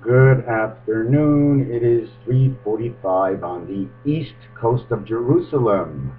Good afternoon. It is 3:45 on the east coast of Jerusalem.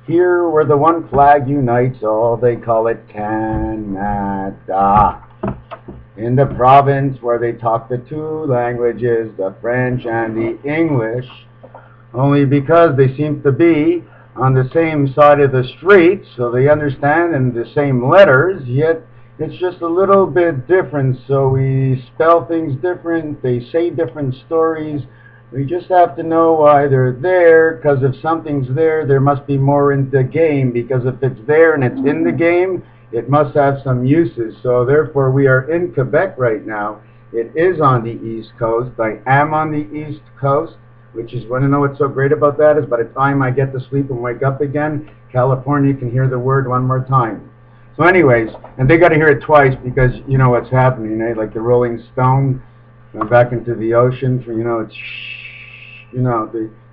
Here where the one flag unites all, they call it Canada. In the province where they talk the two languages, the French and the English, only because they seem to be on the same side of the street, so they understand in the same letters, yet it's just a little bit different, so we spell things different, they say different stories. We just have to know why they're there, because if something's there, there must be more in the game, because if it's there and it's in the game, it must have some uses. So therefore, we are in Quebec right now. It is on the East Coast. I am on the East Coast, which is, want to know what's so great about that is by the time I get to sleep and wake up again, California can hear the word one more time. So anyways, and they got to hear it twice because you know what's happening, eh? Like the Rolling Stone going back into the ocean. It's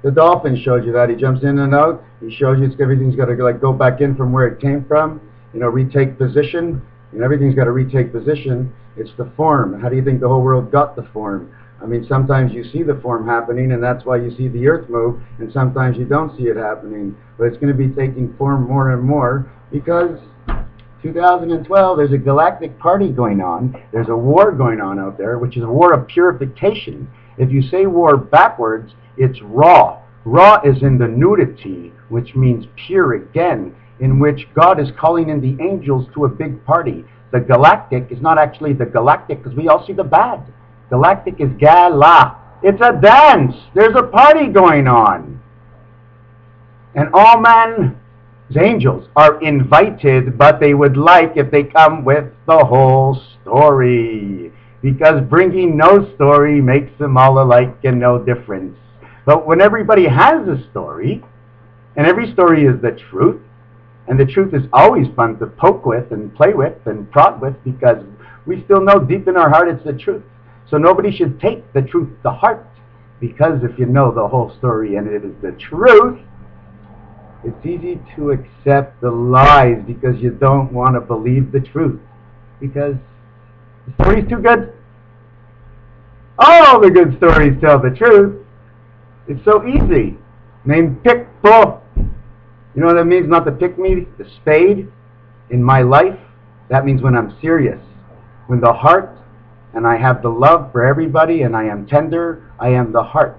the dolphin shows you that he jumps in and out. He shows you everything's got to like go back in from where it came from. Retake position. Everything's got to retake position. It's the form. How do you think the whole world got the form? I mean, sometimes you see the form happening, and that's why you see the earth move, and sometimes you don't see it happening. But it's going to be taking form more and more because 2012, there's a galactic party going on. There's a war going on out there, which is a war of purification. If you say war backwards, it's raw. Raw is in the nudity, which means pure again, in which God is calling in the angels to a big party. The galactic is not actually the galactic, because we all see the bad. Galactic is gala. It's a dance. There's a party going on. And all men, the angels, are invited, but they would like if they come with the whole story. Because bringing no story makes them all alike and no difference. But when everybody has a story, and every story is the truth, and the truth is always fun to poke with and play with and prod with, because we still know deep in our heart it's the truth. So nobody should take the truth to heart, because if you know the whole story and it is the truth, it's easy to accept the lies because you don't want to believe the truth. Because the story's too good. All the good stories tell the truth. It's so easy. Name pickle. You know what that means, not to pick me? The spade in my life. That means when I'm serious. When the heart, and I have the love for everybody, and I am tender, I am the heart.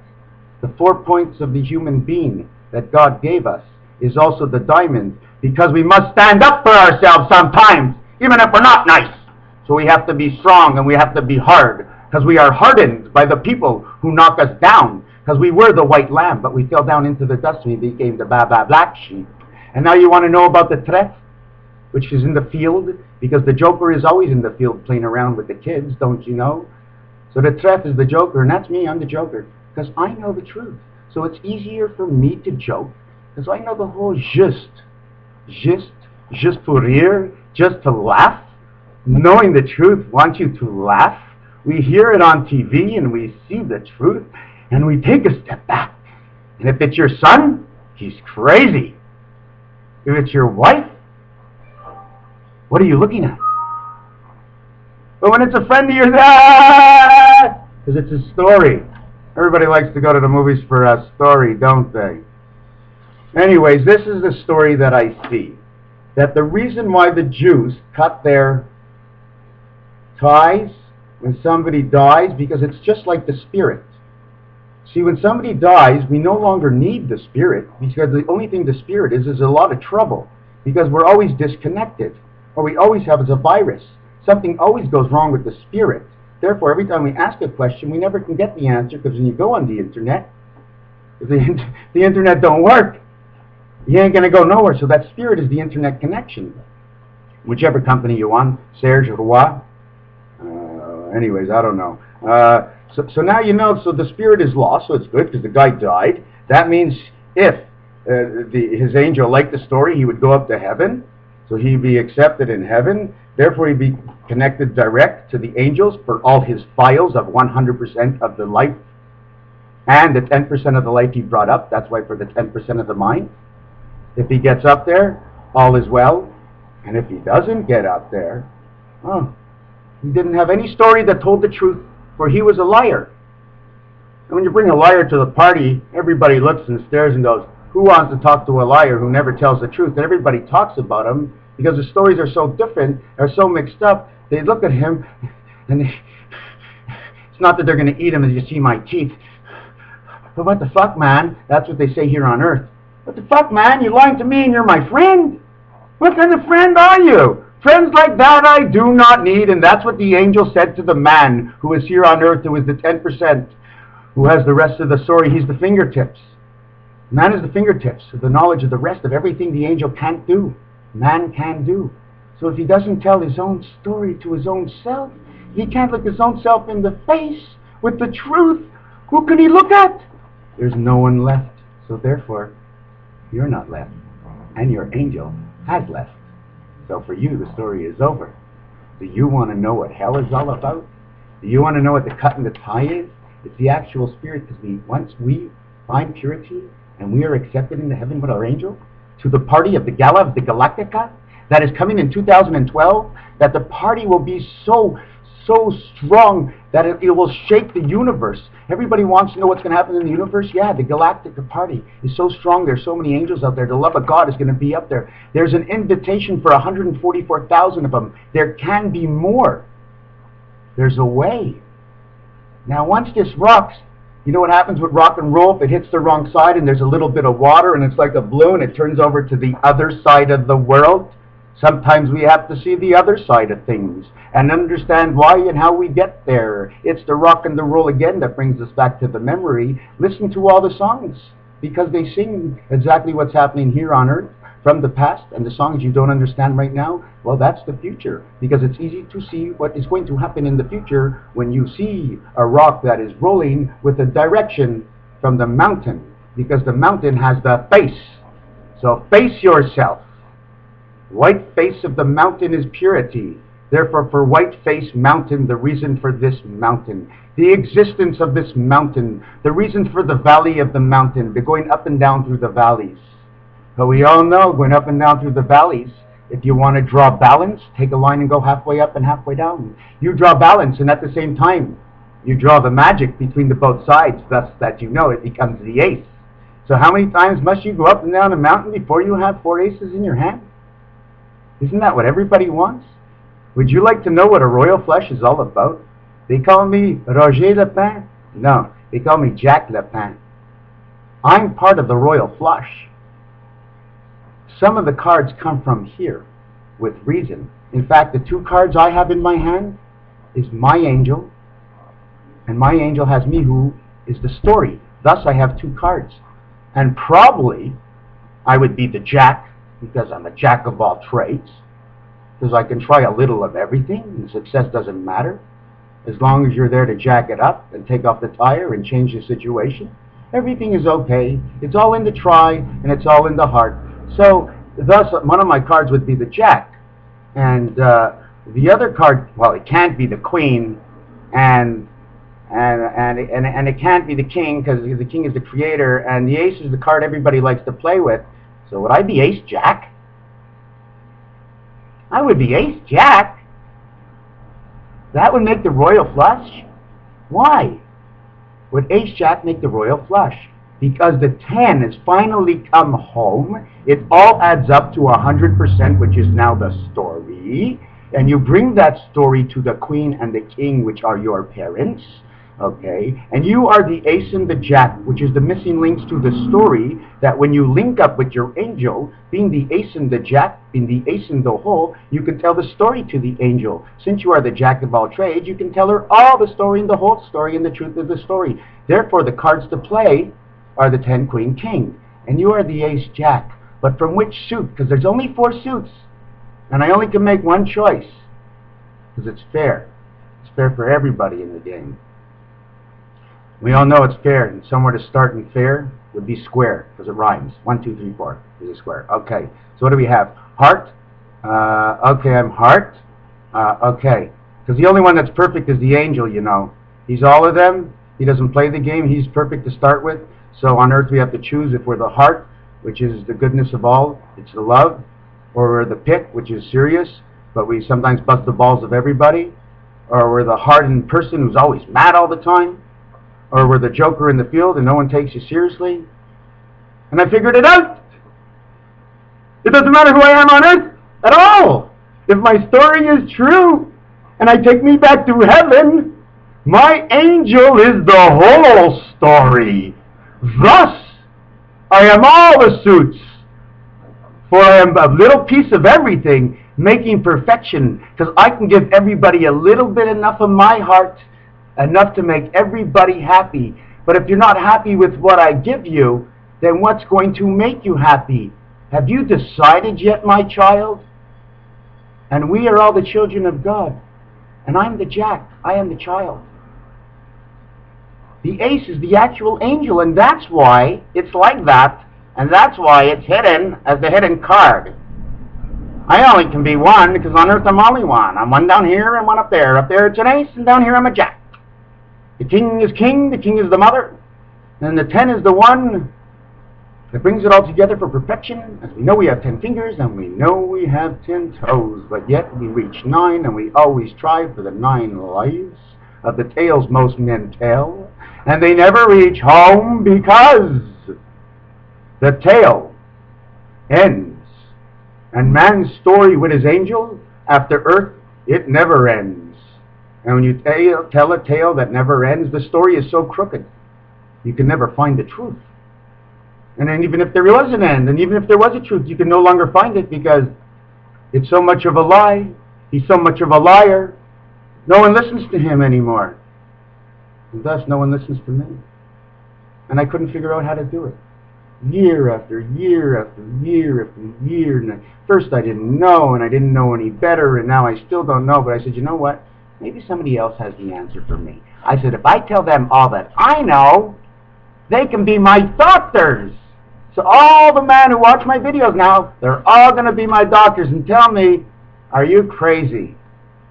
The 4 points of the human being that God gave us is also the diamond, because we must stand up for ourselves sometimes, even if we're not nice. So we have to be strong and we have to be hard, because we are hardened by the people who knock us down, because we were the white lamb, but we fell down into the dust and we became the black sheep. And now you want to know about the trèfle, which is in the field, because the joker is always in the field playing around with the kids, don't you know? So the trèfle is the joker, and that's me, I'm the joker, because I know the truth. So it's easier for me to joke, because I know the whole juste pour rire, just to laugh. Knowing the truth wants you to laugh. We hear it on TV and we see the truth and we take a step back. And if it's your son, he's crazy. If it's your wife, what are you looking at? But when it's a friend of yours, because it's a story. Everybody likes to go to the movies for a story, don't they? Anyways, this is the story that I see. That the reason why the Jews cut their ties when somebody dies, because it's just like the spirit. See, when somebody dies, we no longer need the spirit, because the only thing the spirit is a lot of trouble, because we're always disconnected, or we always have as a virus. Something always goes wrong with the spirit. Therefore, every time we ask a question, we never can get the answer, because when you go on the internet, if the internet don't work, you ain't going to go nowhere. So that spirit is the internet connection. Whichever company you want, Serge Roy. Anyways, I don't know. So now you know, so the spirit is lost, so it's good because the guy died. That means if his angel liked the story, he would go up to heaven. So he'd be accepted in heaven. Therefore, he'd be connected direct to the angels for all his files of 100% of the life. And the 10% of the life he brought up. That's why for the 10% of the mind. If he gets up there, all is well. And if he doesn't get up there, oh, he didn't have any story that told the truth. for he was a liar. And when you bring a liar to the party, everybody looks and stares and goes, who wants to talk to a liar who never tells the truth? And everybody talks about him because the stories are so different, are so mixed up. They look at him and it's not that they're going to eat him as you see my teeth. But what the fuck, man? That's what they say here on Earth. What the fuck, man? You're lying to me and you're my friend? What kind of friend are you? Friends like that I do not need. And that's what the angel said to the man who is here on Earth, who is the 10%, who has the rest of the story. He's the fingertips. Man is the fingertips of the knowledge of the rest of everything the angel can't do. Man can do. So if he doesn't tell his own story to his own self, he can't look his own self in the face with the truth. Who can he look at? There's no one left. So therefore, you're not left. And your angel has left. So for you, the story is over. Do you want to know what hell is all about? Do you want to know what the cut and the tie is? It's the actual spirit, because once we find purity and we are accepted into heaven with our angel, to the party of the Gala of the Galactica that is coming in 2012, that the party will be so strong that it will shake the universe. Everybody wants to know what's going to happen in the universe. Yeah, the Galactica Party is so strong. There's so many angels out there. The love of God is going to be up there. There's an invitation for 144,000 of them. There can be more. There's a way. Now, once this rocks, you know what happens with rock and roll? If it hits the wrong side and there's a little bit of water and it's like a balloon, it turns over to the other side of the world. Sometimes we have to see the other side of things and understand why and how we get there. It's the rock and the roll again that brings us back to the memory. Listen to all the songs, because they sing exactly what's happening here on Earth from the past, and the songs you don't understand right now, well, that's the future, because it's easy to see what is going to happen in the future when you see a rock that is rolling with a direction from the mountain, because the mountain has the face. So face yourself. Whiteface of the mountain is purity. Therefore, for Whiteface Mountain, the reason for this mountain, the existence of this mountain, the reason for the valley of the mountain, the going up and down through the valleys. But we all know, going up and down through the valleys, if you want to draw balance, take a line and go halfway up and halfway down. You draw balance, and at the same time, you draw the magic between the both sides, thus that you know it becomes the ace. So how many times must you go up and down a mountain before you have 4 aces in your hand? Isn't that what everybody wants? Would you like to know what a royal flush is all about? They call me Roger Le Pen. No, they call me Jack Le Pen. I'm part of the royal flush. Some of the cards come from here with reason. In fact, the 2 cards I have in my hand is my angel, and my angel has me, who is the story. Thus, I have 2 cards. And probably I would be the Jack, because I'm a jack of all trades, because I can try a little of everything, and success doesn't matter. As long as you're there to jack it up and take off the tire and change the situation, everything is okay. It's all in the try, and it's all in the heart. So, thus, one of my cards would be the Jack. And the other card, well, it can't be the Queen, and it can't be the King, because the King is the creator, and the Ace is the card everybody likes to play with. So would I be Ace Jack? I would be Ace Jack. That would make the royal flush. Why would Ace Jack make the royal flush? Because the 10 has finally come home. It all adds up to 100%, which is now the story. And you bring that story to the Queen and the King, which are your parents. Okay, and you are the Ace and the Jack, which is the missing links to the story, that when you link up with your angel, being the Ace and the Jack, being the Ace in the hole, you can tell the story to the angel. Since you are the Jack of all trades, you can tell her all the story and the whole story and the truth of the story. Therefore, the cards to play are the 10 Queen King, and you are the Ace Jack. But from which suit? Because there's only 4 suits, and I only can make one choice, because it's fair. It's fair for everybody in the game. We all know it's fair, and somewhere to start in fair would be square, because it rhymes. 1, 2, 3, 4 is a square. Okay, so what do we have? Heart. Okay, I'm heart. Okay, because the only one that's perfect is the angel, you know. He's all of them. He doesn't play the game. He's perfect to start with. So on Earth we have to choose if we're the heart, which is the goodness of all. It's the love. Or we're the pick, which is serious, but we sometimes bust the balls of everybody. Or we're the hardened person who's always mad all the time? Or we're the joker in the field and no one takes you seriously? And I figured it out. It doesn't matter who I am on earth at all. If my story is true and I take me back to heaven, my angel is the whole story. Thus, I am all the suits. For I am a little piece of everything, making perfection, because I can give everybody a little bit enough of my heart, enough to make everybody happy. But if you're not happy with what I give you, then what's going to make you happy? Have you decided yet, my child? And we are all the children of God. And I'm the jack. I am the child. The ace is the actual angel, and that's why it's like that. And that's why it's hidden as the hidden card. I only can be one, because on earth I'm only one. I'm one down here and one up there. Up there it's an ace, and down here I'm a jack. The king is king, the king is the mother, and the 10 is the one that brings it all together for perfection. As we know we have 10 fingers, and we know we have 10 toes, but yet we reach 9, and we always strive for the 9 lives of the tales most men tell, and they never reach home because the tale ends. And man's story with his angel after earth, it never ends. And when you tell a tale that never ends, the story is so crooked, you can never find the truth. And then even if there was an end, and even if there was a truth, you can no longer find it because it's so much of a lie. He's so much of a liar. No one listens to him anymore. And thus, no one listens to me. And I couldn't figure out how to do it. Year after year after year after year. And first I didn't know, and I didn't know any better, and now I still don't know. But I said, you know what? Maybe somebody else has the answer for me. I said, if I tell them all that I know, they can be my doctors. So all the men who watch my videos now, they're all going to be my doctors and tell me, are you crazy?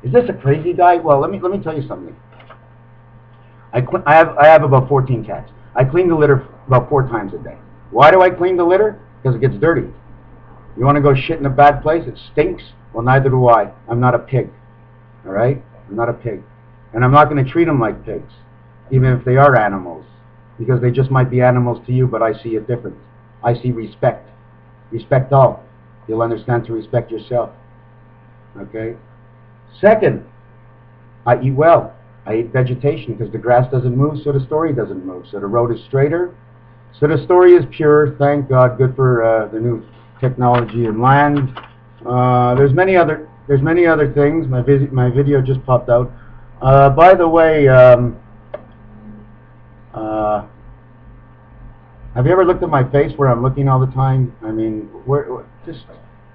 Is this a crazy guy? Well, let me tell you something. I have about 14 cats. I clean the litter about 4 times a day. Why do I clean the litter? Because it gets dirty. You want to go shit in a bad place? It stinks? Well, neither do I. I'm not a pig. All right? I'm not a pig. And I'm not going to treat them like pigs, even if they are animals, because they just might be animals to you, but I see it different. I see respect. Respect all. You'll understand to respect yourself. Okay? Second, I eat well. I eat vegetation because the grass doesn't move, so the story doesn't move. So the road is straighter. So the story is pure. Thank God. Good for the new technology and land. There's many other things. My video just popped out. By the way, have you ever looked at my face where I'm looking all the time? I mean,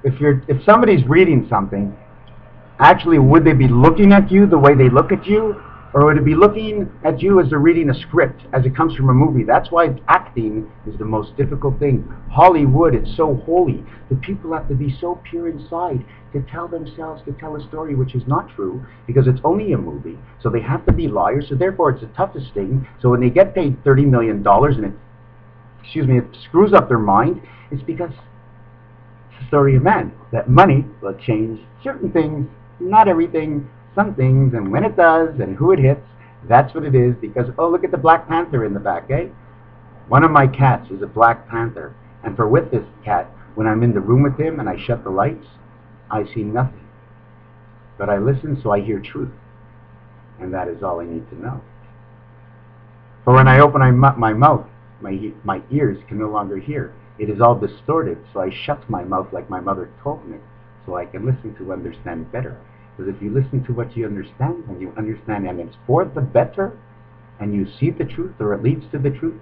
if somebody's reading something, actually, would they be looking at you the way they look at you? Or would it be looking at you as they're reading a script, as it comes from a movie? That's why acting is the most difficult thing. Hollywood, it's so holy. The people have to be so pure inside to tell themselves, to tell a story which is not true, because it's only a movie. So they have to be liars, so therefore it's the toughest thing. So when they get paid $30 million and it screws up their mind, it's because it's the story of man. That money will change certain things, not everything, some things, and when it does, and who it hits, that's what it is, because, oh, look at the Black Panther in the back, eh? One of my cats is a Black Panther, and with this cat, when I'm in the room with him and I shut the lights, I see nothing. But I listen, so I hear truth, and that is all I need to know. For when I open my mouth, my ears can no longer hear. It is all distorted, so I shut my mouth like my mother told me, so I can listen to understand better. Because if you listen to what you understand, and you understand, and it's for the better, and you see the truth, or it leads to the truth,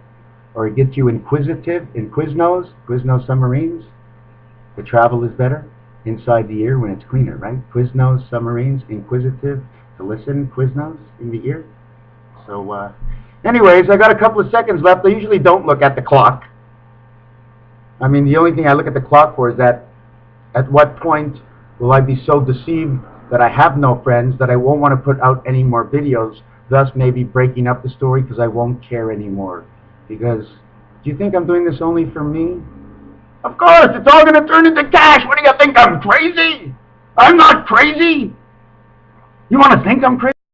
or it gets you inquisitive in Quiznos submarines, the travel is better inside the ear when it's cleaner, right? Quiznos submarines, inquisitive to listen, Quiznos in the ear. So, anyways, I got a couple of seconds left. I usually don't look at the clock. I mean, the only thing I look at the clock for is that at what point will I be so deceived that I have no friends, that I won't want to put out any more videos, thus maybe breaking up the story because I won't care anymore. Because, do you think I'm doing this only for me? Of course, it's all going to turn into cash. What do you think, I'm crazy? I'm not crazy. You want to think I'm crazy?